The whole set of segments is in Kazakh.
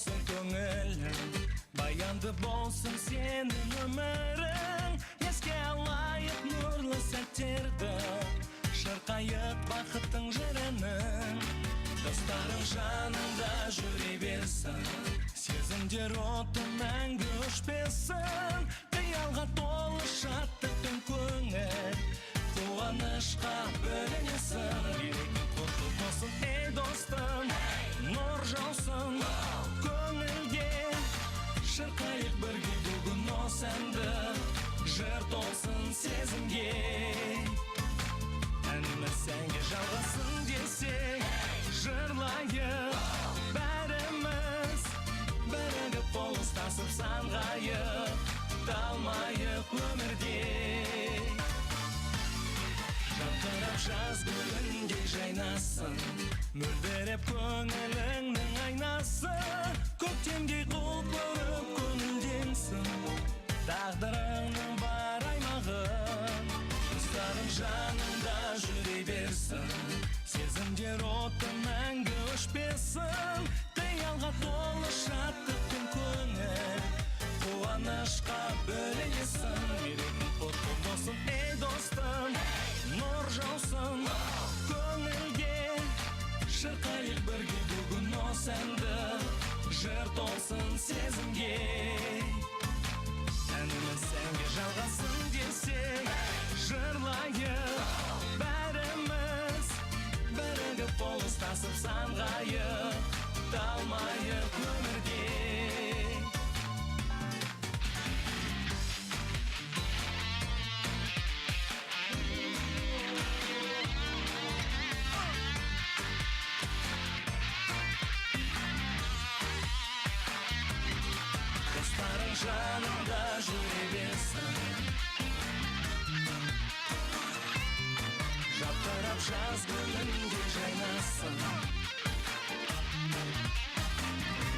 bolsun көңілің, баянды болсын сенің өмірің. Еске алайық нұрлы сәттерді, шырқайық бақыттың жырының. Достарың жаныңда жүре берсін, сезімдер оты мәңгі өшпесін. Қиялға толы шаттықтың көңіл, қуанышқа бөленесің. Жүрегің құтты болсын, ей достым, нұр жаусын көңілге. Шырқайық бірге бүгін осы әнді, жыр толсын сезімге. Әніміз сәнге жалғасын десең, жырлайық бәріміз, бірігіп қол ұстасып самғайық, талмайық өмірде. Жарқырап жаз гүліндей жайнасын, мөлдіреп көңіліңнің айнасы. Көктемдей құлпырып көңілденсін, тағдырыңның бар аймағын. Достарың жаныңда жүре берсін, сезімдер оты мәңгі өшпесін. Қиялға толы шаттықтың көңіл, қуанышқа бөленесің. Мерекің құтты болсын, ей достым, нұр жаусын көңілге. Шырқайық бірге бүгін осы әнді, жыр толсын сезімге. Әніміз сәнге жалғасын десең, жырлайық бәріміз, бірігіп қол ұстасып самғайық, талмайық өмірде. Достарың жаныңда жүре берсін, жапырап жаз гүлінде жайнасын.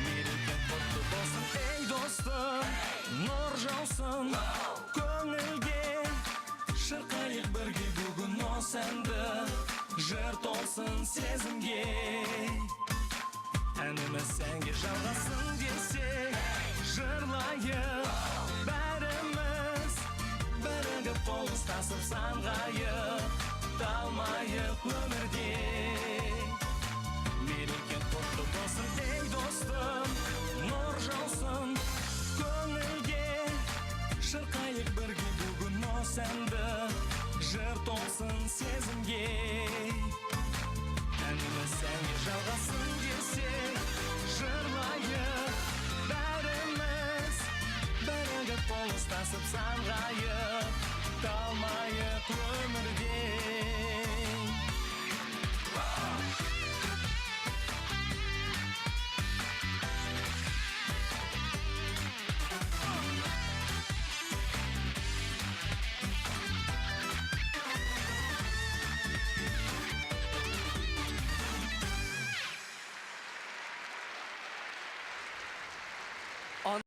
Мерекең құтты болсын, ей достым, нұр жаусын көңілге. Шырқайық бірге бүгін осы әнді, жыр толсын сезімге. Әніміз сәнге жалғасын десең, жырлайық бәріміз, бірігіп қол ұстасып самғайық, талмайық өмірде. Мерекең құтты болсын, ей достым, нұр жаусын көңілге. Шырқайық бірге бүгін осы әнді, жыр толсын сезімге. Әніміз сәнге жалғасын десең, жырлайық бәріміз, бірігіп қол ұстасып самғайық, талмайық өмірде.